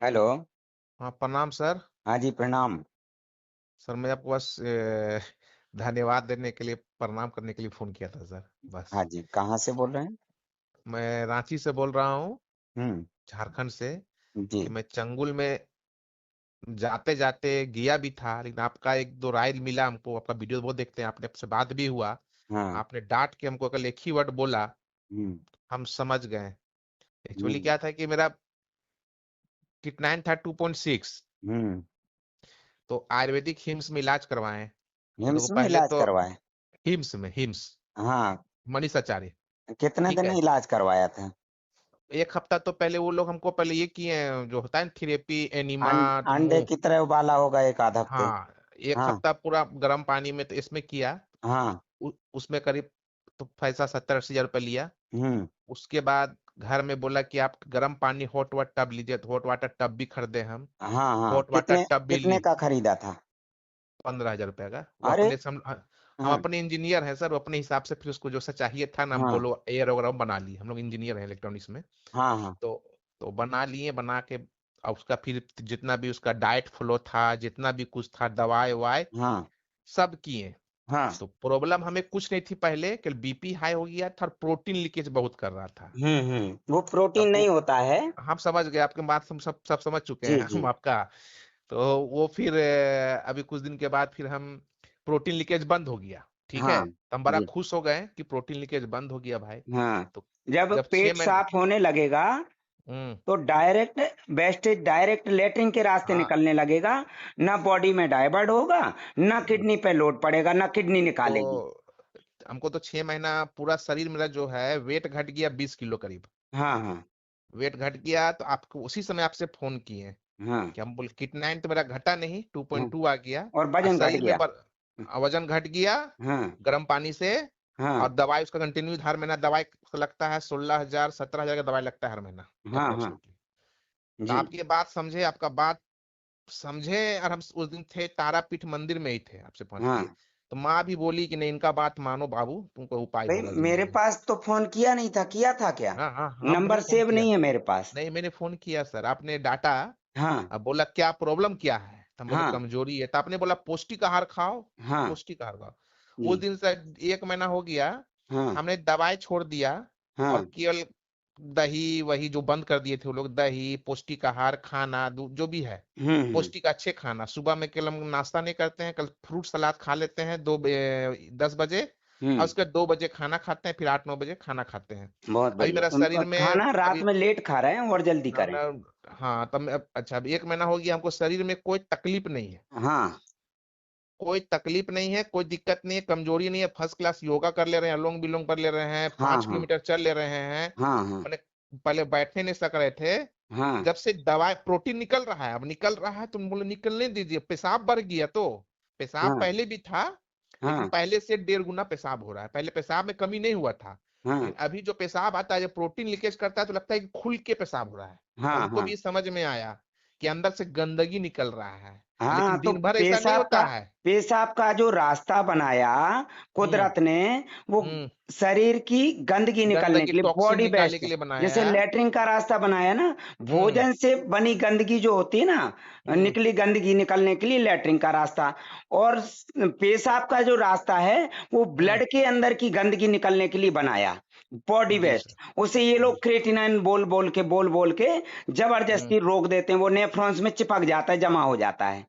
Hello. हाँ, प्रणाम sir. हाँ जी, प्रणाम। सर मैं आपको बस धन्यवाद देने के लिए, प्रणाम करने के लिए फोन किया था सर। बस हाँ जी, कहाँ से बोल रहे हैं? मैं रांची से बोल रहा हूँ, हुँ, झारखंड से। जी। कि मैं चंगुल में जाते जाते गया भी था, लेकिन आपका एक दो राय मिला हमको। आपका वीडियो बहुत देखते हैं, आपने आपसे बात भी हुआ। हाँ, आपने डांट के हमको कल एक ही वर्ड बोला, हुँ, हम समझ गए। एक्चुअली हुँ, क्या था कि मेरा किट 9 था 2.6। हुँ। तो आयुर्वेदिक हिम्स में इलाज करवाएं। तो देखो हिम्स में पहले इलाज तो करवाएँ? हिम्स हाँ, मनीष आचार्य। कितने ठीक दिन है। इलाज करवाया था? एक हफ्ता तो पहले वो लोग हमको पहले ये किए हैं, जो होता है ना थेरेपी एनिमा। अंडे मुंह। की तरह उबाला होगा 1 आध हफ्ते? हाँ, एक हाँ, हफ्ता पूरा गर्म पानी में तो इसमें किया। हाँ, उसमें करीब तो पैसा 70-80 हजार रुपये लिया। हुँ, उसके बाद घर में बोला कि आप गर्म पानी हॉट वाटर टब लीजिए, तो हॉट वाटर टब भी खरीदे हम। हाँ, हाँ। हॉट वाटर कितने टब भी कितने ली का खरीदा था? 15 हजार रुपये का। वो अरे! अपने से हम हाँ, अपने इंजीनियर हैं सर, वो अपने हिसाब से फिर उसको जो सा चाहिए था ना, हम हाँ, बोलो एयर वगैरह बना लिए। हम लोग इंजीनियर हैं इलेक्ट्रॉनिक्स में। हाँ, हाँ, तो तो बना लिए, बना के और उसका फिर जितना भी उसका डाइट फ्लो था, जितना भी कुछ था, दवाई वाई हाँ, सब किए। हाँ। तो प्रॉब्लम हमें कुछ नहीं थी पहले, कि बीपी हाई हो गया था और प्रोटीन लीकेज बहुत कर रहा था। हुँ, हुँ। वो प्रोटीन अब वो नहीं होता है। हम समझ गए आपकी बात, हम सब समझ चुके जी, हैं जी। हम आपका। तो वो फिर अभी कुछ दिन के बाद फिर हम प्रोटीन लीकेज बंद हो गया। ठीक है, हाँ, तो हम बड़ा जी, खुश हो गए कि प्रोटीन लीकेज बंद हो गया भाई। हाँ। तो जब जब छह पेट महीने साफ होने लगेगा हम्म। तो डायरेक्ट वेस्टेज डायरेक्ट लेटरिन के रास्ते हाँ, निकलने लगेगा। ना बॉडी में डाइवर्ट होगा, ना हम्म, किडनी पे लोड पड़ेगा, ना किडनी निकालेगी। तो हमको तो 6 महीना पूरा शरीर मेरा जो है वेट घट गया 20 किलो करीब। हाँ, हाँ, वेट घट गया तो आपको उसी समय आपसे फोन किए हाँ, कि हम बोले किट 9 तो मेरा घटा नहीं, टू हाँ। पॉइंट टू आ गया। और और वजन घट शरीर में गया। वजन घट गया हाँ, गर्म पानी से। हाँ, और दवाई उसका कंटिन्यू हर महीना दवाई लगता है, 16 हजार 17 हजार का दवाई लगता है हर महीना हाँ, हाँ। अप्रोक्सीमेटली। तो जी। आपकी बात समझे, आपका बात समझे। और हम उस दिन थे तारापीठ मंदिर में ही थे, आपसे फोन हाँ। किए। तो माँ भी बोली कि नहीं, इनका बात मानो बाबू, तुमको उपाय भाई, होगा मेरे जिंदगी में। पास तो फोन किया नहीं था, किया था क्या? हाँ हाँ हाँ, मैंने नंबर फोन सेव किया। नहीं है मेरे पास। नहीं, मैंने फोन किया सर, आपने डाटा। हाँ, अब बोला क्या प्रॉब्लम क्या है, तो हम बोले हाँ, कमजोरी है। तो आपने बोला पौष्टिक आहार खाओ। हाँ। पौष्टिक आहार खाओ। उस जी। दिन से 1 महीना हो गया, हाँ, हमने दवाई छोड़ दिया। और हाँ। केवल दही वही जो बंद कर दिए थे वो लोग, दही पौष्टिक आहार खाना, जो भी है हम्म। पौष्टिक अच्छे खाना। सुबह में केवल हम नाश्ता नहीं करते हैं, कल फ्रूट सलाद खा लेते हैं 10 बजे। और हम्म। उसके 2 बजे खाना खाते हैं, फिर 8-9 बजे खाना खाते हैं। बहुत अभी बढ़िया। मेरा शरीर में खाना रात अभी में लेट खा रहे हैं और जल्दी करें। हाँ तब अच्छा, अब 1 महीना हो गया, हमको शरीर में कोई तकलीफ नहीं है। हाँ, कोई तकलीफ नहीं है, कोई दिक्कत नहीं है, कमजोरी नहीं है। फर्स्ट क्लास योगा कर ले रहे हैं, अनुलोम विलोम कर ले रहे हैं, हाँ, पांच हाँ, किलोमीटर चल ले रहे हैं। हाँ, हाँ, मैंने पहले बैठने नहीं सक रहे थे। हाँ, जब से दवाई प्रोटीन निकल रहा है, अब निकल रहा है, तुम बोले निकलने दीजिए। पेशाब बढ़ गया तो पेशाब हाँ, पहले भी था, लेकिन हाँ, पहले से 1.5 गुना पेशाब हो रहा है। पहले पेशाब में कमी नहीं हुआ था, हाँ, लेकिन अभी जो पेशाब आता है, जब प्रोटीन लीकेज करता है तो लगता है कि खुल के पेशाब हो रहा है। तो हाँ, हमको हाँ, भी समझ में आया कि अंदर से गंदगी निकल रहा है। हाँ। लेकिन तो दिन भर ऐसा नहीं होता है। पेशाब का जो रास्ता बनाया हम्म। कुदरत ने, वो हम्म। शरीर की गंदगी निकलने गंदगी के लिए, टॉक्सिन बॉडी निकालने बेस्ट। के लिए बनाया जैसे है। लेटरिन का रास्ता बनाया ना, हम्म। भोजन से बनी गंदगी जो होती है ना, हम्म। निकली गंदगी निकलने के लिए लेटरिन का रास्ता। और पेशाब का जो रास्ता है, वो हम्म। ब्लड के अंदर की गंदगी निकलने के लिए बनाया, बॉडी जी वेस्ट। सर। उसे ये जी। लोग क्रेटिनाइन बोल बोल के हम्म। जबरदस्ती रोक देते हैं, वो नेफ्रॉन्स में चिपक जाता है, जमा हो जाता है।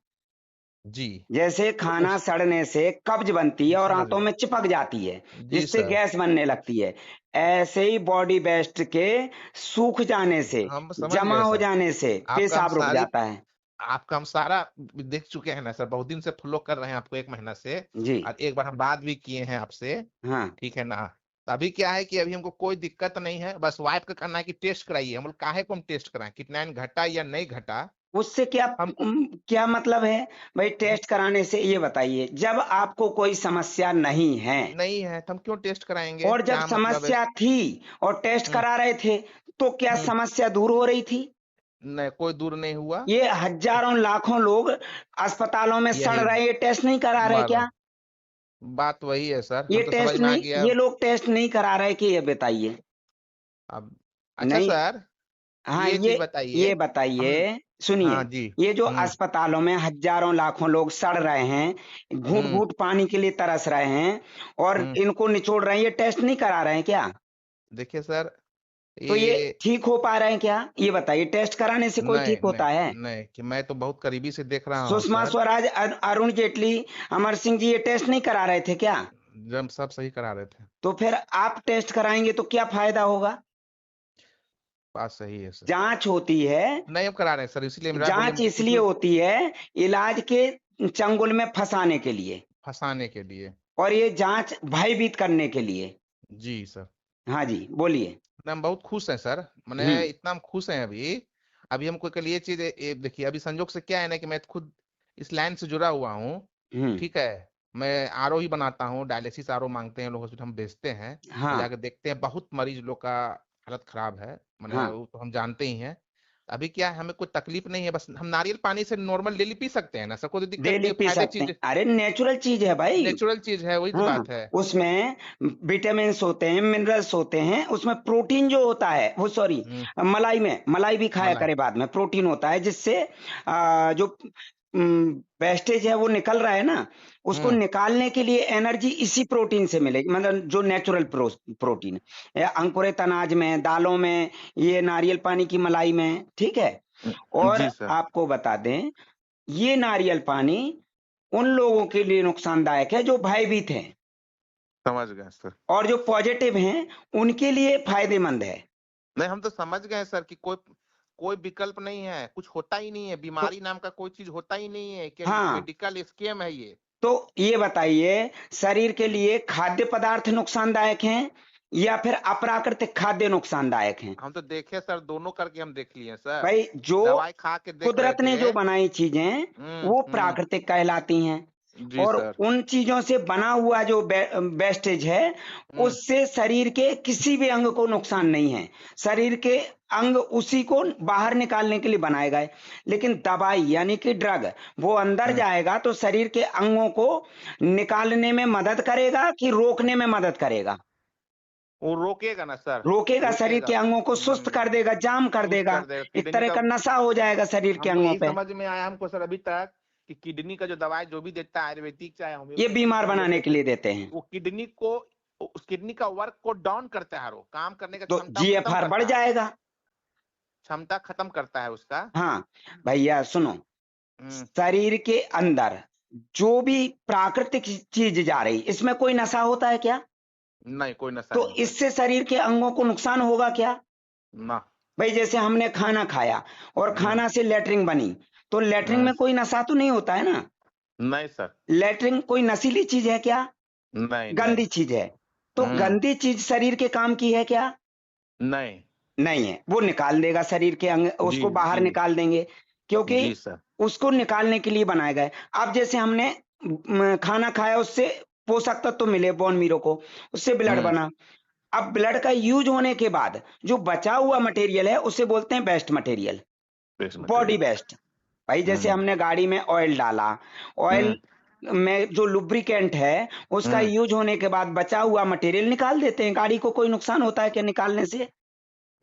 जी। जैसे तो खाना उस सड़ने से कब्ज बनती है और समझ आंतों गया। में चिपक जाती है, जी जिससे सर। गैस बनने लगती है। ऐसे ही बॉडी वेस्ट के सूख जाने से, हम समझ जमा गए हो सर। जाने से आपका हम पेशाब रुक सारी जाता है। आपका हम सारा देख चुके हैं ना सर, बहुत दिन से फॉलो कर रहे हैं आपको 1 महीना से। जी। और एक बार हम बात भी किए हैं आपसे। हाँ। ठीक है ना। तो अभी क्या है कि अभी हमको कोई दिक्कत नहीं है, बस वाइफ का कहना है कि टेस्ट कराइए। हम बोले काहे को हम टेस्ट कराएं, कितना घटा या नहीं घटा। उससे क्या हमको क्या मतलब है? भाई, टेस्ट कराने से ये बताइए, जब आपको कोई समस्या नहीं है नहीं है तो हम क्यों टेस्ट कराएंगे, और जब क्या मतलब है। समस्या थी और टेस्ट हम्म। करा रहे थे, तो क्या हम्म। समस्या दूर हो रही थी? नहीं, कोई दूर नहीं हुआ। ये हजारों लाखों लोग अस्पतालों में सड़ यही रहे, ये टेस्ट नहीं करा रहे मर क्या? बात वही है सर, ये हम तो समझ टेस्ट में आ नहीं, गया। ये लोग टेस्ट नहीं करा रहे कि ये बताइए? अब अच्छा नहीं। सर, हाँ, ये चीज बताइए। ये हम बताइए। सुनिए, हाँ जी। ये जो अस्पतालों में हजारों लाखों लोग सड़ रहे हैं, घूट घूट पानी के लिए तरस रहे हैं और इनको निचोड़ रहे हैं, ये टेस्ट नहीं करा रहे हैं क्या? देखिए सर, तो ये ये ठीक हो पा रहे हैं क्या? ये बताइए, टेस्ट कराने से कोई नहीं ठीक होता है? नहीं नहीं, कि मैं तो बहुत करीबी से देख रहा हूँ सुषमा सर। स्वराज, अरुण जेटली, अमर सिंह जी ये टेस्ट नहीं करा रहे थे क्या? जब सब सही करा रहे थे। तो फिर आप टेस्ट कराएंगे तो क्या फायदा होगा? बात सही है सर। जांच होती है, नहीं, हम करा रहे हैं सर, इसीलिए मेरा बोलिए, जांच हमको कुछ इसलिए भी होती है इलाज के चंगुल में फंसाने के लिए, फंसाने के लिए। और ये जांच भयभीत करने के लिए। जी सर। हाँ जी, बोलिए। हम बहुत खुश हैं सर, मैंने हम्म। इतना हम खुश हैं अभी। अभी हमको कल ये चीज देखिए, अभी संजोग से क्या है ना कि मैं खुद इस लाइन से जुड़ा हुआ हूँ। हम्म। ठीक है। मैं आरओ ही बनाता हूँ, डायलिसिस आरओ मांगते हैं लोग, हॉस्पिटल हम बेचते हैं। और हाँ। जाकर देखते हैं, बहुत मरीज लोग का हालत खराब है। मैंने हाँ। वो तो हम जानते ही हैं। अभी क्या है, हमें कोई तकलीफ नहीं है, बस हम नारियल पानी से नॉर्मल डेली पी सकते हैं ना सर, कोई दिक्कत डेली नहीं है, पी फायदे सकते हैं, चीज। अरे नेचुरल चीज है भाई। नेचुरल चीज है, वही तो हाँ, बात है। उसमें विटामिन होते हैं, मिनरल्स होते हैं, उसमें प्रोटीन जो होता है वो, सॉरी, हम्म। मलाई भी खाया मलाई। करे बाद में, प्रोटीन होता है जिससे जो वेस्टेज है वो निकल रहा है ना, उसको हम्म। निकालने के लिए एनर्जी इसी प्रोटीन से मिलेगी, मतलब जो नेचुरल प्रोटीन अंकुरित अनाज में, दालों में, ये नारियल पानी की मलाई में, ठीक है। और जी सर। आपको बता दें, ये नारियल पानी उन लोगों के लिए नुकसानदायक है जो भयभीत हैं, समझ गए सर। और जो पॉजिटिव हैं उनके लिए फायदेमंद है। नहीं, हम तो समझ गए सर कि कोई कोई विकल्प नहीं है, कुछ होता ही नहीं है, तो बीमारी नाम का कोई चीज होता ही नहीं है, कि हाँ, मेडिकल स्कीम है ये। तो ये बताइए, शरीर के लिए खाद्य पदार्थ नुकसानदायक हैं या फिर अप्राकृतिक खाद्य नुकसानदायक हैं? हम तो देखे सर, दोनों करके हम देख लिए सर। भाई, जो दवाई खा के देख रहे कुदरत ने थे। जो बनाई चीजें वो हम्म। प्राकृतिक कहलाती हैं, जी और सर। उन चीजों से बना हुआ जो वेस्टेज है हम्म। उससे शरीर के किसी भी अंग को नुकसान नहीं है। शरीर के अंग उसी को बाहर निकालने के लिए बनाए गए, लेकिन दवाई यानी कि ड्रग, वो अंदर हम्म। जाएगा तो शरीर के अंगों को निकालने में मदद करेगा कि रोकने में मदद करेगा? वो रोकेगा ना सर। रोकेगा, शरीर रोकेगा। के अंगों को सुस्त कर देगा, जाम कर सुस्त देगा। कर देगा एक किडनी तरह का। का नशा हो जाएगा शरीर के हमको अंगों यही पे। समझ में आया हमको सर अभी तक, कि किडनी का जो दवाई जो भी देता है, आयुर्वेदिक चाहे ये होम्योपैथिक बीमार हम बनाने लेते के थे, लिए देते हैं। वो किडनी को, उस किडनी का वर्क को डाउन करता है, वो काम करने का तो क्षमता खत्म जीएफआर बढ़ करता है। जाएगा। क्षमता खत्म करता है उसका। हाँ भैया सुनो, हम्म। शरीर के अंदर जो भी प्राकृतिक चीज जा रही, इसमें कोई नशा होता है क्या? नहीं, कोई नशा तो नहीं सर। इससे शरीर के अंगों को नुकसान होगा क्या? ना। भाई, जैसे हमने खाना खाया और हम्म। खाना से लेटरिन बनी, तो लेटरिन हम्म। में कोई नशा तो नहीं होता है ना? नहीं सर। लेटरिन कोई नशीली चीज है क्या? नहीं गंदी नहीं। चीज है। तो हम्म। गंदी चीज शरीर के काम की है क्या? नहीं। नहीं है, वो निकाल देगा शरीर के अंग, जी उसको बाहर जी। निकाल देंगे, क्योंकि जी सर। उसको निकालने के लिए बनाए गए। अब जैसे हमने खाना खाया, उससे पोषक तत्व तो मिले बोन मीरो को, उससे ब्लड हम्म। बना। अब ब्लड का यूज होने के बाद जो बचा हुआ मटेरियल है उसे बोलते हैं best material, best body material. Best. भाई, जैसे हम्म। हमने गाड़ी में ऑयल डाला, हम्म। ऑयल में जो लुब्रिकेंट है उसका हम्म। यूज होने के बाद बचा हुआ मटेरियल निकाल देते हैं। गाड़ी को कोई नुकसान होता है क्या निकालने से?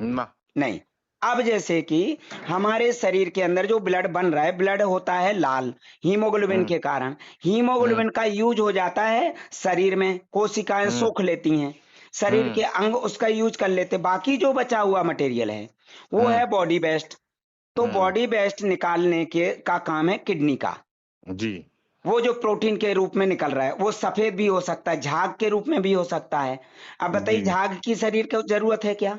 ना। नहीं। अब जैसे कि हमारे शरीर के अंदर जो ब्लड बन रहा है, ब्लड होता है लाल हीमोग्लोबिन हम्म। के कारण। हम्म। हीमोग्लोबिन का यूज हो जाता है शरीर में, कोशिकाएं हम्म। सोख लेती हैं, शरीर हम्म। के अंग उसका यूज कर लेते। बाकी जो बचा हुआ मटेरियल है वो हम्म। है बॉडी वेस्ट। तो हम्म। बॉडी वेस्ट निकालने के का काम है किडनी का। जी। वो जो प्रोटीन के रूप में निकल रहा है वो सफेद भी हो सकता है, झाग के रूप में भी हो सकता है। अब बताइए, जी। झाग की शरीर को जरूरत है क्या?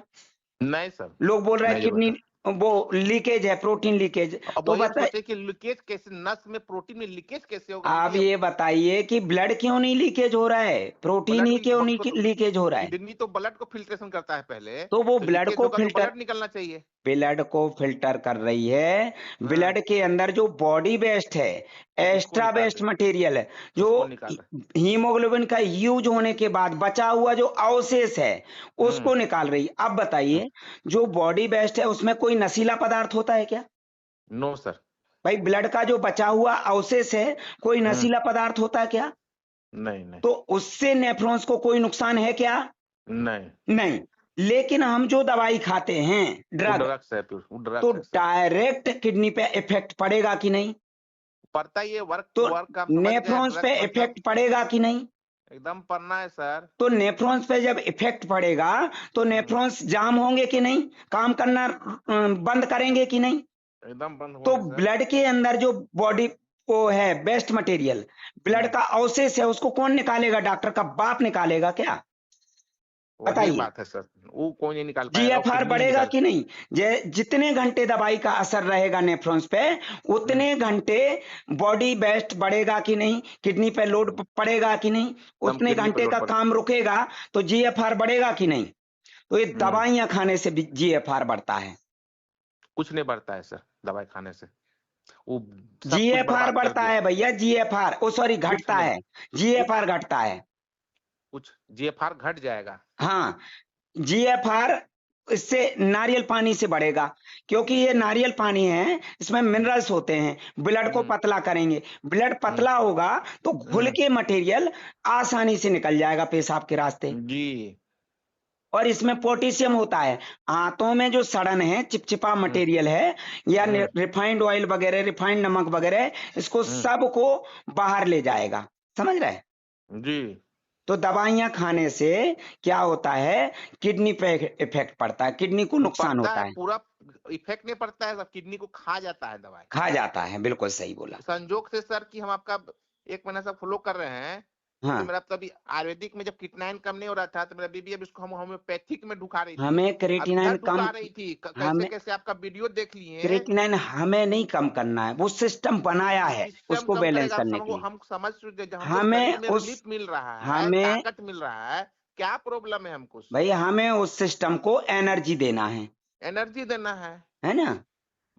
नहीं सर। लोग बोल रहे हैं नहीं किडनी, जरूरत वो लीकेज है, प्रोटीन लीकेज। है, अब तो वही हम बता, सोचे कि लीकेज कैसे, नस में प्रोटीन में लीकेज कैसे होगा आप दीदी अब। ये बताइए कि ब्लड क्यों नहीं लीकेज हो रहा है, प्रोटीन ब्लड ही में क्यों नहीं लीकेज हो रहा है? किडनी तो ब्लड को फिल्ट्रेशन करता है पहले, तो वो तो ब्लड लीकेज को होगा तो फिल्टर, ब्लड निकलना चाहिए। ब्लड को फिल्टर कर रही है। हाँ। ब्लड के अंदर जो बॉडी वेस्ट है, उसको एक्स्ट्रा निकाल वेस्ट रही। मटेरियल है, जो उसको निकाल रहे। हीमोग्लोबिन का यूज होने के बाद बचा हुआ जो अवशेष है हम्म। उसको निकाल रही। अब हम्म। बताइए, जो बॉडी वेस्ट है उसमें कोई नशीला पदार्थ होता है क्या? No sir. भाई, ब्लड का जो बचा हुआ अवशेष है, कोई हम्म। नशीला पदार्थ होता है क्या? नहीं नहीं। तो उससे नेफ्रॉन्स को कोई नुकसान है क्या? नहीं। नहीं। लेकिन हम जो दवाई खाते हैं वो ड्रग, ड्रग्स है, वो तो ड्रग्स है सर। डायरेक्ट किडनी पे इफेक्ट पड़ेगा कि नहीं? पड़ता ही है, वर्क तो वर्क आप समझ गए, नेफ्रॉन्स पे ड्रग्स मतलब इफेक्ट पड़ेगा कि नहीं? एकदम पड़ना है सर। तो नेफ्रॉन्स पे जब इफेक्ट पड़ेगा तो नेफ्रॉन्स जाम होंगे कि नहीं, काम करना बंद करेंगे कि नहीं? एकदम बंद तो होंगे सर। ब्लड के अंदर जो बॉडी वो है वेस्ट मटेरियल, ब्लड का अवशेष है, उसको कौन निकालेगा? डॉक्टर का बाप निकालेगा क्या? वही बताइए। बात है सर, वो कोई नहीं निकाल पाएगा, वो जीएफआर किडनी ही बढ़ेगा निकाल। कि नहीं? जितने घंटे दवाई का असर रहेगा नेफ्रॉन्स पे, हम्म, उतने घंटे बॉडी बेस्ट बढ़ेगा कि नहीं, किडनी पे लोड पड़ेगा कि नहीं, एकदम उतने किडनी पे घंटे लोड का पड़े। काम रुकेगा, तो जीएफआर बढ़ेगा कि नहीं? तो ये हम्म, दवाइयां खाने से भी जीएफआर बढ़ता है। कुछ नहीं बढ़ता है सर दवाई खाने से, वो सब कुछ जीएफआर बर्बाद कर बढ़ता दिया। है भैया, जीएफआर, ओ सॉरी, कुछ घटता नहीं, है। कुछ जीएफआर घटता है। कुछ जीएफआर घट जाएगा। हाँ, जीएफआर इससे नारियल पानी से बढ़ेगा, क्योंकि ये नारियल पानी है, इसमें हम्म, मिनरल्स होते हैं, ब्लड को हम्म, पतला करेंगे। ब्लड हम्म, पतला होगा तो घुल हम्म, के मटेरियल आसानी से निकल जाएगा पेशाब के रास्ते। जी। और इसमें पोटेशियम होता है। आंतों में जो सड़न है, चिपचिपा हम्म, मटेरियल है, या हम्म, रिफाइंड ऑयल वगैरह, रिफाइंड नमक वगैरह, इसको हम्म, सबको बाहर ले जाएगा। समझ रहे? जी। तो दवाइयां खाने से क्या होता है? किडनी पे इफेक्ट पड़ता है, किडनी को वो नुकसान पड़ता होता है, है। पूरा इफेक्ट नहीं पड़ता है, सब किडनी को खा जाता है दवाई। खा जाता है, बिल्कुल सही बोला। संजोग से सर कि हम आपका 1 महीना से फॉलो कर रहे हैं, तो हाँ, मेरा तभी आयुर्वेदिक में जब किटनाइन कम नहीं हो रहा था, तो मेरा बीबी अब इसको हम होम्योपैथिक में ढुका रही थी। हमें अब इधर क्रेटिनाइन कम, ढुका रही थी, कैसे हमें कैसे आपका वीडियो देख लिए। क्रेटिनाइन हमें नहीं कम करना है, वो सिस्टम बनाया है सिस्टम उसको कम बैलेंस करेगा, करने के लिए। हम समझ चुके, जब हमको हमें शरीर में उस रिलीफ मिल रहा है, हमें ताकत मिल रहा है, क्या प्रॉब्लम है हमको उससे? भाई, हमें उस सिस्टम को एनर्जी देना एनर्जी देना है ना?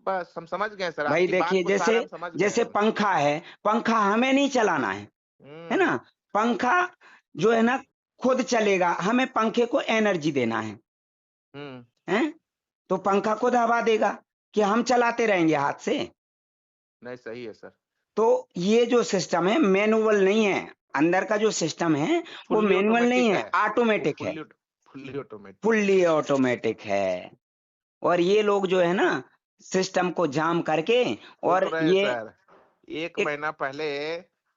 बस हम समझ गए सर, भाई आपकी बात देखिए, को जैसे सारा हम समझ गए जैसे हैं। पंखा है, पंखा हमें नहीं चलाना है हम्म, ना? पंखा जो है ना, खुद चलेगा, हमें पंखे को एनर्जी देना हम्म, है? तो पंखा खुद हवा देगा कि हम चलाते रहेंगे हाथ से? नहीं सही है सर। तो ये जो सिस्टम है मैनुअल नहीं है, अंदर का जो सिस्टम है वो फुल्ली मैनुअल नहीं ऑटोमेटिक है, है, वो ऑटोमेटिक है, फुल्ली ऑटोमेटिक है। फुल्ली ऑटोमेटिक है। और ये लोग जो है ना, सिस्टम को जाम करके, बोल तो और रहे हैं ये सर, एक एक महीना पहले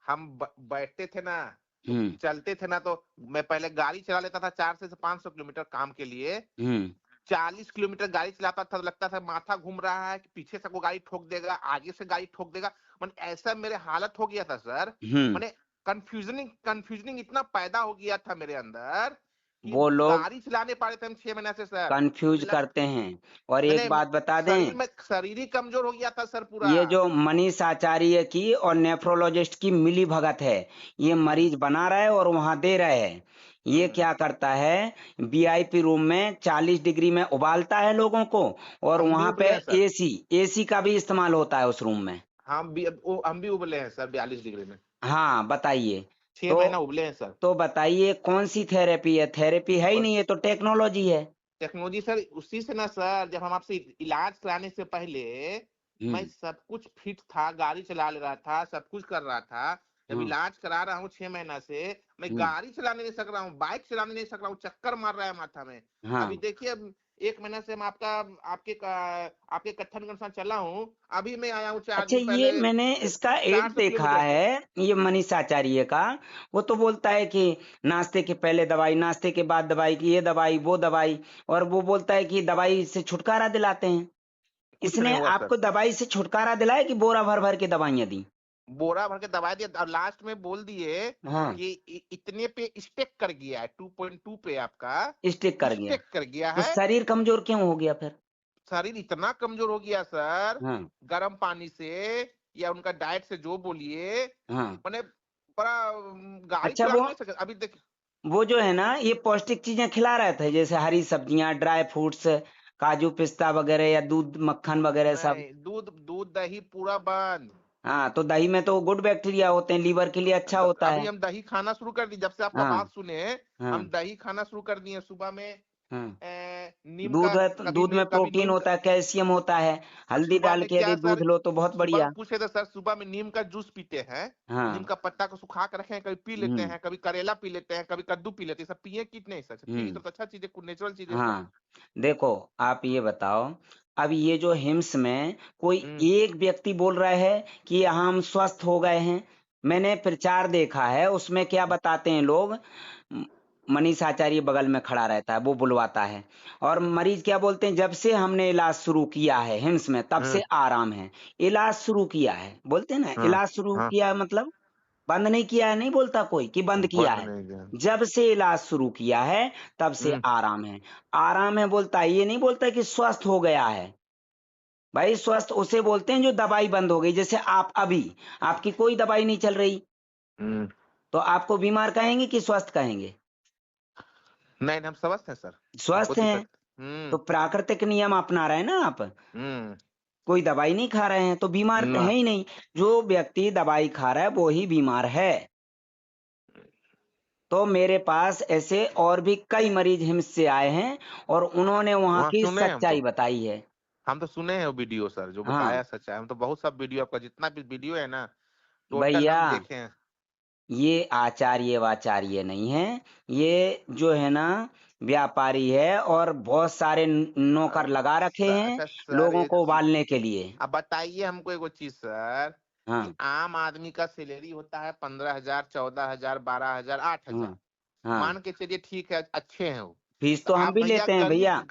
हम बैठते थे ना, तो हम्म चलते थे ना, तो मैं पहले गाड़ी चला लेता था 400 से 500 किलोमीटर काम के लिए। हम्म 40 किलोमीटर गाड़ी चलाता था तो लगता था माथा घूम रहा है, कि पीछे से कोई गाड़ी ठोक देगा, आगे से गाड़ी ठोक देगा। मैंने ऐसा मेरे हालत हो गया था सर। हम्म मैंने कंफ्यूजनिंग इतना पैदा हो गया था मेरे अंदर, कि वो लोग गाड़ी चला नहीं पा रहे थे हम 6 महीने से सर। कंफ्यूज करते हैं। और एक मैंने बात बता दें, शरीर ही कमजोर हो गया था सर पूरा। ये जो मनीष आचार्य की और नेफ्रोलॉजिस्ट की मिली भगत है, ये हम्म, मरीज बना रहा है और वहां दे रहे हैं। ये हम्म, क्या करता है, वीआईपी रूम में 40 डिग्री में उबालता है लोगों को, और हम भी वहां पे उबले हैं सर। एसी एसी का भी इस्तेमाल होता है उस रूम में। हम भी उबले हैं सर 42 डिग्री में। हाँ, बताइए। 6 महीना तो उबले हैं सर। तो बताइए कौन सी थेरेपी है? थेरेपी है ही नहीं, बस ये तो टेक्नोलॉजी है। टेक्नोलॉजी सर, उसी से ना सर, जब हम आपसे इलाज कराने से पहले मैं हम्म सब कुछ फिट था, गाड़ी चला ले रहा था, सब कुछ कर रहा था। जब हम्म इलाज करा रहा हूँ 6 महीना से, मैं हम्म गाड़ी चलाने नहीं सक रहा हूँ, बाइक चलाने नहीं सक रहा हूँ, चक्कर मार रहा है माथा में। अभी हाँ, देखिए, अब 1 महीना से हम आपके कथन के अनुसार चला हूँ। अभी मैं आया हूँ चार अच्छा, दिन ये पहले मैंने इसका एड 400 देखा किलोमीटर से। है, ये मनीष आचार्य का। वो तो बोलता है कि नाश्ते के पहले दवाई, नाश्ते के बाद दवाई, की ये दवाई वो दवाई, और वो बोलता है कि दवाई से छुटकारा दिलाते हैं। कुछ नहीं इसने हुआ सर, आपको दवाई से छुटकारा दिलाया कि बोरा भर भर के दवाइयां दी? बोरा भर के दवा दिया और लास्ट में बोल दिए हाँ, कि इतने पे स्टेक कर गया है, 2.2 पे आपका स्टिक कर गया। स्टेक कर गया तो है। शरीर कमजोर क्यों हो गया फिर? शरीर इतना कमजोर हो गया सर, हाँ गर्म पानी से या उनका डाइट से, जो बोलिए। हाँ। मैंने बड़ा गाड़ी अच्छा, चला नहीं सके अभी देख। वो जो है ना, ये पौष्टिक चीजें खिला रहे थे, जैसे हरी सब्जियां, ड्राई फ्रूट्स, काजू पिस्ता वगैरह, या दूध मक्खन वगैरह सब? नहीं, दूध दूध दही पूरा बंद। हाँ, तो दही में तो गुड बैक्टीरिया होते हैं, लीवर के लिए अच्छा होता अभी है। हम दही खाना शुरू कर दी, जब से आपका हाँ बात सुने हाँ हम दही खाना शुरू कर दिए सुबह में। हाँ नीम दूध का है, कभी दूध में कभी प्रोटीन नीम होता है, कैल्शियम होता है, हल्दी सुबह डाल में के क्या यदि है दूध सर, लो तो बहुत सुबह में बढ़िया। पूछे थे सर, सुबह में नीम का जूस पीते हैं, नीम हाँ। का पत्ता को सुखा कर रखे हैं, कभी पी लेते हम्म। हैं, कभी करेला पी लेते हैं, कभी कद्दू पी लेते हैं, सब पिए कि नहीं सर? पी हम्म। तो अच्छा चीज है, नेचुरल चीज है सर। हाँ, देखो, आप ये बताओ, अब ये जो हिम्स में कोई हम्म एक व्यक्ति बोल रहा है कि हम स्वस्थ हो गए हैं। मैंने प्रचार देखा है, उसमें क्या बताते हैं लोग, म- मनीष आचार्य बगल में खड़ा रहता है, वो बुलवाता है, और मरीज क्या बोलते हैं, जब से हमने इलाज शुरू किया है हिम्स में तब हम्म से आराम है। इलाज शुरू किया है बोलते हैं ना, हाँ इलाज शुरू हाँ, किया है मतलब बंद नहीं किया है, नहीं बोलता कोई कि बंद किया बंद है। नहीं किया। जब से इलाज शुरू किया है तब से हम्म आराम है। आराम है बोलता है, ये नहीं बोलता कि स्वस्थ हो गया है। भाई स्वस्थ उसे बोलते हैं जो दवाई बंद हो गई, जैसे आप अभी, आपकी कोई दवाई नहीं चल रही, हम्म तो आपको बीमार कहेंगे कि स्वस्थ कहेंगे? नहीं नहीं, हम स्वस्थ हैं सर, हमको स्वस्थ हैं। दिक्कत। तो प्राकृतिक नियम अपना रहे हैं ना आप, हम्म कोई दवाई नहीं खा रहे हैं तो बीमार ना, है ही नहीं। जो व्यक्ति दवाई खा रहा है वो ही बीमार है। तो मेरे पास ऐसे और भी कई मरीज हिम्स से आए हैं और उन्होंने वहां वहाँ की सुने हैं सच्चाई बताई है। हम तो सुने हैं वो वीडियो सर, जो हाँ बताया सच है, हम तो बहुत सब वीडियो, आपका जितना भी वीडियो है ना, टोटल भैया, हम देखे हैं। ये आचार्य वाचार्य नहीं है, ये जो है ना व्यापारी है, और बहुत सारे नौकर लगा रखे हैं अच्छा सर, लोगों एक को चीज, उबालने के लिए। अब बताइए हमको एगो चीज सर, कि हाँ। आम आदमी का सैलरी होता है 15,000, 14,000, 12,000, 8,000, हाँ। हाँ, मान के चलिए ठीक है, अच्छे हैं वो। फीस तो तो हम आप भी भैया लेते हैं भैया।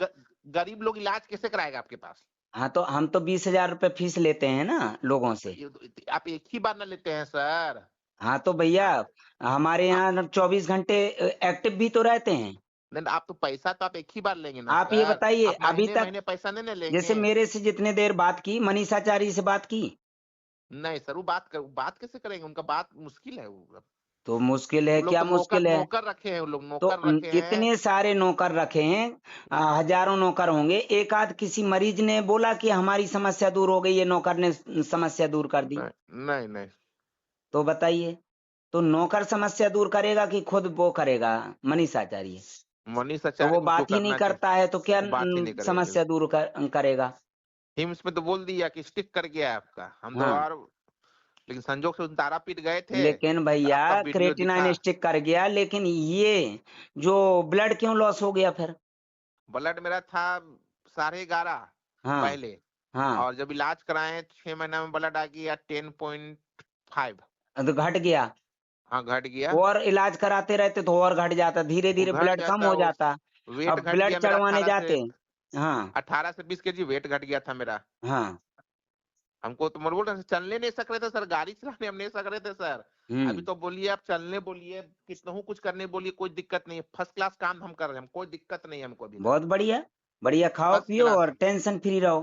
गरीब लोग इलाज कैसे कराएगा आपके पास? हाँ, तो हम तो 20,000 रुपये फीस लेते हैं ना लोगों से। आप एक ही बार ना लेते हैं सर। हाँ तो भैया, आ- हमारे आ- यहाँ 24 घंटे एक्टिव भी तो रहते हैं। नहीं, आप तो पैसा तो आप एक ही बार लेंगे ना आप ये सर, बताइए, आप अभी महीने तक महीने पैसा नहीं ना जैसे लेंगे। मेरे से जितने देर बात की, मनीषाचारी से बात की, नहीं सर, वो बात कैसे करेंगे, उनका बात मुश्किल है वो। तो मुश्किल है, वो लोग क्या तो नौकर मुश्किल है? नौकर रखे हैं, वो लोग तो नौकर रखे हैं। इतने सारे नौकर रखे हैं, हजारों नौकर होंगे, एक आध किसी मरीज ने बोला कि हमारी समस्या दूर हो गई, ये नौकर ने समस्या दूर कर दी? नहीं नहीं नहीं, तो बताइए, तो नौकर समस्या दूर करेगा कि खुद वो करेगा मनीष आचार्य? मनीष तो आचार्य वो को उसको बात ही नहीं करना चाहिए, करता है तो क्या वो बात ही नहीं करेगा। समस्या दूर करेगा? हिम्स में तो बोल दिया कि स्टिक कर गया है आपका, हम तो हाँ, और, लेकिन संजोग से उन तारापीठ गए थे, लेकिन तो भैया आपका वीडियो दिखा। क्रेटिनाइन स्टिक कर गया, लेकिन ये जो ब्लड क्यों लॉस हो गया फिर? ब्लड मेरा था 11.5 हाँ। पहले, हाँ, और जब इलाज कराए 6 महीना में ब्लड आ गया 10.5। तो घट गया। हाँ, घट गया। और इलाज कराते रहते तो और घट जाता, धीरे वो धीरे घट ब्लड कम जाता, हो वो जाता। वेट अब घट ब्लड गया मेरा, चढ़वाने 18 से जाते। हाँ। 20 वेट घट गया था मेरा। हाँ। हमको तो बोल रहे थे, चलने नहीं सक रहे थे सर, गाड़ी चलाने हम नहीं सक रहे थे सर। अभी हम्म। तो बोलिए, आप चलने बोलिए, कितना हूँ कुछ करने बोलिए, कोई दिक्कत नहीं है, फर्स्ट क्लास काम हम कर रहे हैं, कोई दिक्कत नहीं है हमको अभी तक। बहुत बढ़िया। बढ़िया खाओ फर्स्ट पियो क्लास, और टेंशन फ्री रहो।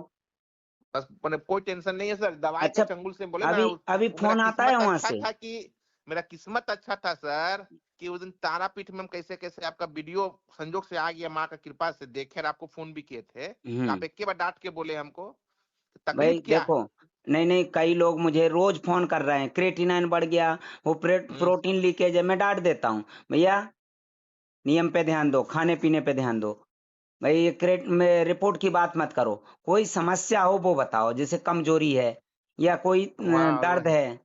बस मैंने कोई टेंशन नहीं है सर, दवाई के अच्छा, चंगुल से बोले ना, अभी अभी वो मेरा फोन आता है किस्मत वहां अच्छा से? था कि, मेरा किस्मत अच्छा था सर, कि उस दिन तारापीठ में हम कैसे कैसे आपका वीडियो संजोग से आ गया, माँ का कृपा से देखे, और आपको फोन भी किए थे, तो आप हम्म। एक के बार डांट के बोले हमको, भाई तकलीफ क्या देखो, है। नहीं नहीं, कई लोग मुझे रोज फोन कर रहे हैं, क्रेटिनाइन बढ़ गया, वो हम्म प्रोटीन लीकेज है। मैं डांट देता हूँ, भैया नियम पे ध्यान दो, खाने पीने पे ध्यान दो। भाई ये क्रेट में रिपोर्ट की बात मत करो, कोई समस्या हो वो बताओ, जैसे कमजोरी है या कोई दर्द वही है।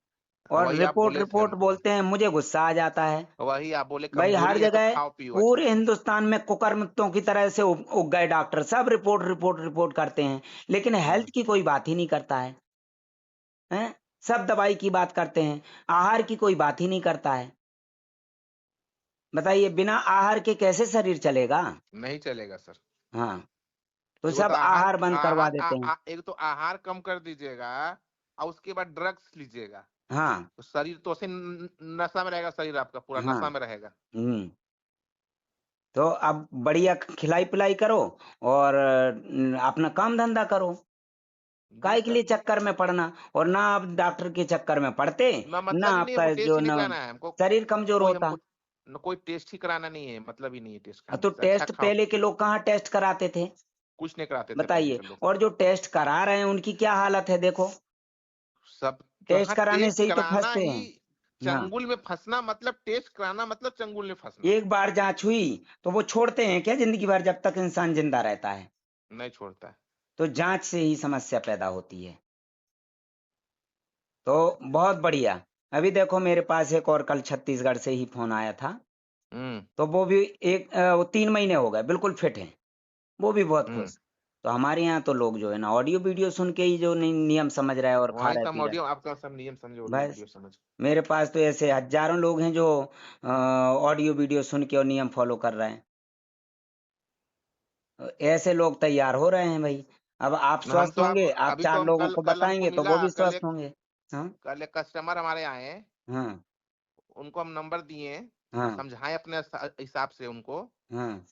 और वही आप रिपोर्ट बोले थे रिपोर्ट हमको, बोलते हैं, मुझे गुस्सा आ जाता है। वही आप बोले भाई हर कमजोरी है तो जगह खाओ पियो अच्छा पूरे से। हिंदुस्तान में कुकर्मुत्तों की तरह से उग गए डॉक्टर, सब रिपोर्ट रिपोर्ट रिपोर्ट करते हैं, लेकिन हम्म हेल्थ की कोई बात ही नहीं करता है। हैं? सब दवाई की बात करते हैं, आहार की कोई बात ही नहीं करता है। बताइए, बिना आहार के कैसे शरीर चलेगा? नहीं चलेगा सर। हाँ, तो एगो तो सब आहार बंद करवा देते हैं। एक तो आहार कम कर दीजिएगा, और उसके बाद ड्रग्स लीजिएगा, हाँ। तो शरीर तो ऐसे नशा में रहेगा, शरीर आपका पूरा हाँ। नशा में रहेगा। हम्म। तो अब बढ़िया खिलाई पिलाई करो और अपना काम धंधा करो। जी काय के सर, लिए चक्कर में पड़ना? और ना आप डॉक्टर के चक्कर में पड़ते, ना ना मतलब ही नहीं, हमको आपका टेस्ट जो ही नहीं न कराना है हमको, शरीर कमजोर कोई होता। हमको न कोई टेस्ट ही कराना नहीं है, मतलब ही नहीं है टेस्ट तो कराने से, अच्छा टेस्ट खाओ। पहले के लोग कहाँ टेस्ट कराते थे? कुछ नहीं कराते थे पहले बताइए, के लोग। और जो टेस्ट करा रहे हैं उनकी क्या हालत है देखो। सब तो, टेस्ट हाँ कराने टेस्ट से ही तो कराना फंसते ही, हैं। हाँ, चंगुल में फंसना मतलब टेस्ट कराना मतलब चंगुल में फंसना। एक बार जांच हुई तो वो छोड़ते हैं क्या जिंदगी भर, जब तक इंसान जिंदा रहता है? नहीं छोड़ता है। तो जांच से ही समस्या पैदा होती है। तो बहुत बढ़िया। अभी देखो मेरे पास एक और कल छत्तीसगढ़ से ही फोन आया था। हम्म। तो वो भी वो 3 महीने हो गए, बिल्कुल फिट है, वो भी बहुत हम्म। खुश। तो हमारे यहाँ तो लोग जो है ना ऑडियो वीडियो सुन के ही जो नियम समझ रहे हैं और खा वही रहे तो हम पी रहे। ऑडियो आपका सब नियम समझे, ऑडियो बस वीडियो समझ। मेरे पास तो ऐसे हजारों लोग हैं जो ऑडियो वीडियो सुन के और नियम फॉलो कर रहे हैं। ऐसे लोग तैयार हो रहे हैं भाई। अब आप हम स्वस्थ तो आप होंगे, आप अभी तो 4 हम लोगों कल को कल हमको बताएंगे तो वो मिला, भी स्वस्थ होंगे। हाँ, कल एक कस्टमर हमारे आए, हाँ, उनको हम नंबर दिए, हाँ, समझाए अपने हिसाब से उनको। हाँ।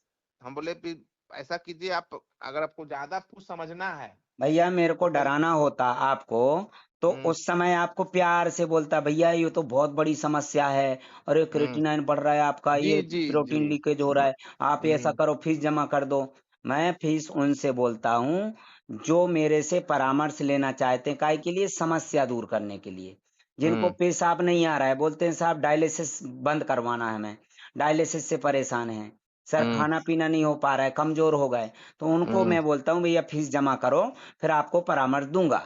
हम बोले कि ऐसा कीजिए आप, अगर आपको ज्यादा कुछ समझना है भैया मेरे को तो पहले। डराना होता आपको तो हम्म। उस समय आपको प्यार से बोलता, भैया ये तो बहुत बड़ी समस्या है, और ये हम्म। क्रिएटिनिन बढ़ रहा है आपका, जी ये जी जी। प्रोटीन लीकेज हो रहा है, आप ऐसा हम्म। करो फीस जमा कर दो। मैं फीस उनसे बोलता हूँ जो मेरे से परामर्श लेना चाहते हैं, काय के लिए, समस्या दूर करने के लिए। जिनको हम्म। पेशाब नहीं आ रहा है, बोलते हैं साहब डायलिसिस बंद करवाना है, हमें डायलिसिस से परेशान है सर, हम्म। खाना पीना नहीं हो पा रहा है, कमजोर हो गए। तो उनको हम्म। मैं बोलता हूँ भैया फीस जमा करो, फिर आपको परामर्श दूंगा।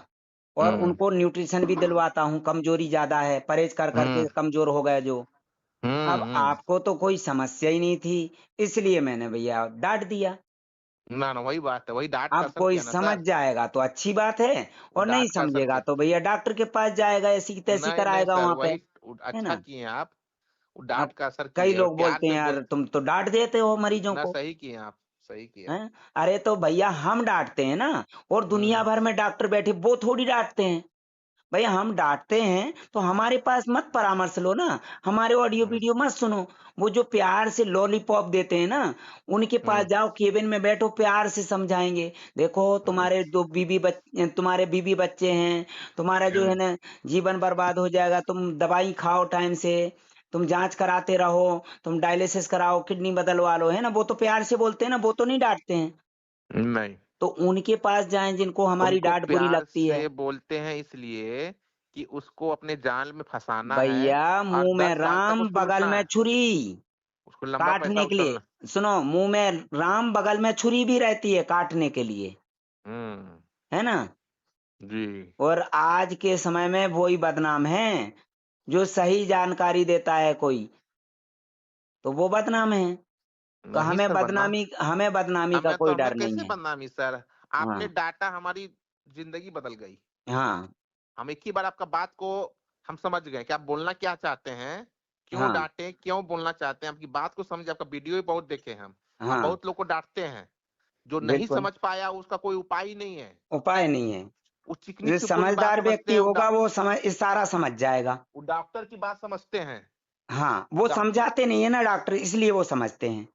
और हम्म। उनको न्यूट्रिशन भी दिलवाता हूँ, कमजोरी ज्यादा है, परहेज कर करके हम्म। कमजोर हो गए जो। अब हम्म। आपको तो कोई समस्या ही नहीं थी, इसलिए मैंने भैया डांट दिया। ना ना, वही बात है, वही डांट का अब असर कोई किया ना समझ सर। जाएगा तो अच्छी बात है, वो और नहीं डांट का असर समझेगा किया। तो भैया डॉक्टर के पास जाएगा, ऐसी की तैसी नहीं नहीं कराएगा सर, वहां पे। वही है अच्छा ना? किए आप। वो डांट अब का असर कई किए, लोग प्यार बोलते हैं से यार बोल। तुम तो डांट देते हो मरीजों ना को। सही किए आप, सही किए। हैं? अरे तो भैया हम डांटते हैं ना, और दुनिया हम्म। भर में डॉक्टर बैठे वो थोड़ी डांटते हैं। भैया हम डांटते हैं तो हमारे पास मत परामर्श लो ना, हमारे ऑडियो हम्म। वीडियो मत सुनो। वो जो प्यार से लॉलीपॉप देते हैं ना, उनके पास हम्म। जाओ, केबिन में बैठो, प्यार से समझाएंगे। देखो हम्म। तुम्हारे बीवी बच्चे हैं, तुम्हारा जो है हम्म। ना जीवन बर्बाद हो जाएगा, तुम दवाई खाओ टाइम से, तुम जांच कराते रहो, तुम डायलिसिस कराओ, किडनी बदलवा लो, है ना? वो तो प्यार से बोलते हैं ना, वो तो नहीं डांटते हैं। नहीं, तो उनके पास जाएं जिनको हमारी उनको डांट बुरी प्यार लगती है। से बोलते हैं इसलिए कि उसको अपने जाल में फंसाना है भैया और मुंह में 10 साल तक राम उसको बगल लूटना में है, छुरी, उसको लंबा पैसा काटने के लिए। उछलना। सुनो, मुंह में राम बगल में छुरी भी रहती है काटने के लिए, हम्म। है ना? जी। और आज के समय में वही बदनाम है, जो सही जानकारी देता है कोई, तो वो बदनाम है। तो नहीं सर बदनाम। हमें बदनामी का कोई हमें डर नहीं कैसे है। बदनामी सर, आपने हाँ, डाटा, हमारी जिंदगी बदल गई। हाँ, हम एक ही बार आपका बात को हम समझ गए कि आप बोलना क्या चाहते हैं, क्यों हाँ, डांटे, क्यों बोलना चाहते हैं, आपकी बात को समझे, आपका वीडियो भी बहुत देखे हैं हम हाँ, बहुत लोग को डांटते हैं, जो नहीं बिल्कुल। समझ पाया उसका कोई उपाय ही नहीं है। उपाय नहीं है। वो चिकनी जो चुपड़ी बात समझदार समझते व्यक्ति हैं, होगा वो समझ, इशारा समझ जाएगा। वो डॉक्टर की बात समझते हैं। हाँ, वो डॉक- समझाते नहीं है ना डॉक्टर, इसलिए वो समझते हैं।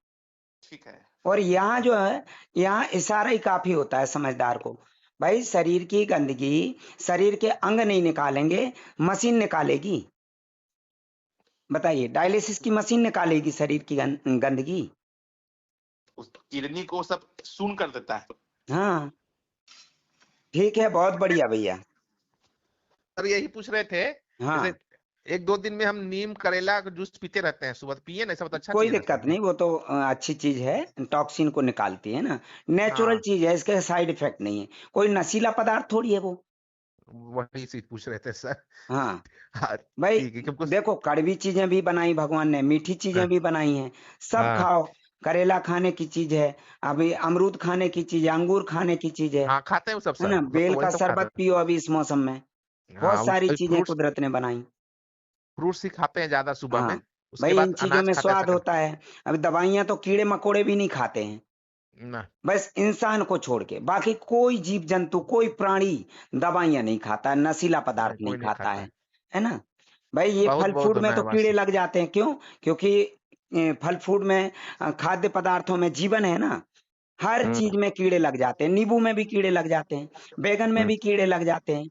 ठीक है। और यहाँ जो है, यहाँ इशारा ही काफी होता है समझदार को। भाई शरीर की गंदगी, शरीर के अंग नहीं निकालेंगे, मशीन निकालेगी। बताइए, डायलिसिस की मशीन निकालेगी शरीर की गंदगी? उस किडनी को सब सुन कर देता है। हाँ, ठीक है, बहुत बढ़िया भैया। सर यही पूछ रहे थे, जैसे हाँ, 1-2 दिन में हम नीम करेला का जूस पीते रहते हैं, सुबह पिए ना, ऐसा बहुत अच्छा कोई चीज है ना दिक्कत सर। नहीं, वो तो अच्छी चीज है, टॉक्सिन को निकालती है ना, नेचुरल हाँ, चीज है, इसके साइड इफेक्ट नहीं है, कोई नशीला पदार्थ थोड़ी है वो। वही चीज पूछ रहे थे सर। हाँ हाँ भाई, ठीक है, क्योंकि देखो कड़वी चीजें भी बनाई भगवान ने, मीठी चीजें हाँ। भी बनाई हैं, सब हाँ। खाओ। करेला खाने की चीज है, अभी अमरूद खाने की चीज है, अंगूर खाने की चीज हाँ खाते हैं वो सब है सर, ना? वो सब बेल तो वही का सब खाते शरबत हैं। पियो अभी इस मौसम में। हाँ, बहुत सारी चीजें फ्रूट्स, कुदरत ने बनाई। फ्रूट्स ही खाते हैं ज्यादा सुबह हाँ में, उसके भाई, इन बाद चीजों अनाज में खाते हैं स्वाद सकल। होता है। अभी दवाइयां तो कीड़े मकोड़े भी नहीं खाते हैं, ना, बस इंसान को छोड़ के बाकी कोई जीव जंतु, कोई प्राणी दवाइयां नहीं खाता है, नशीला पदार्थ नहीं नहीं कोई नहीं खाता खाता है। है ना? भाई ये बहुत फल बहुत फ्रूट में तो धन्यवाद कीड़े सर। लग जाते हैं, क्यों? क्योंकि फल फ्रूट में, खाद्य पदार्थों में जीवन है ना, हर हम्म। चीज में कीड़े लग जाते हैं, नींबू में भी कीड़े लग जाते हैं, बैगन में हम्म। भी कीड़े लग जाते हैं,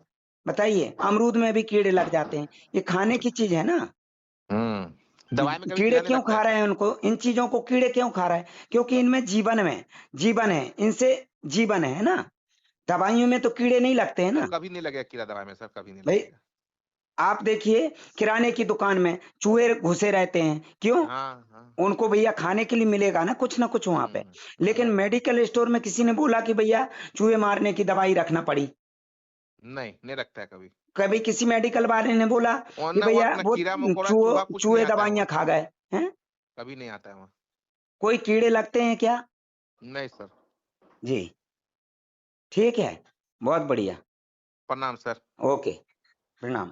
बताइए, अमरूद में भी कीड़े लग जाते हैं। ये खाने की चीज है ना। दवाई में कभी कीड़े कीड़ा नहीं क्यों लगता है खा रहे सर? हैं उनको, इन चीजों को कीड़े क्यों खा रहे हैं? क्योंकि इनमें जीवन है, इनसे जीवन है ना। दवाइयों में तो कीड़े नहीं लगते हैं सर ना। कभी नहीं लगेगा कीड़ा दवाई में, सर कभी नहीं भाई लगेगा। आप देखिए किराने की दुकान में चूहे घुसे रहते हैं, क्यों? हाँ हाँ। उनको भैया खाने के लिए मिलेगा ना कुछ ना कुछ वहां पे। लेकिन मेडिकल स्टोर में किसी ने बोला कि भैया चूहे मारने की दवाई रखना पड़ी? नहीं नहीं रखता है कभी। कभी किसी मेडिकल वाले ने बोला और कि ना वहाँ भैया ना वो कीड़ा मकोड़ा चूहा कुछ नहीं चूहे आता है दवाइयां वहाँ। खा गए हैं? कभी नहीं आता है वहाँ। कोई कीड़े लगते हैं क्या? नहीं सर। जी, ठीक है, बहुत बढ़िया। प्रणाम सर। ओके, प्रणाम।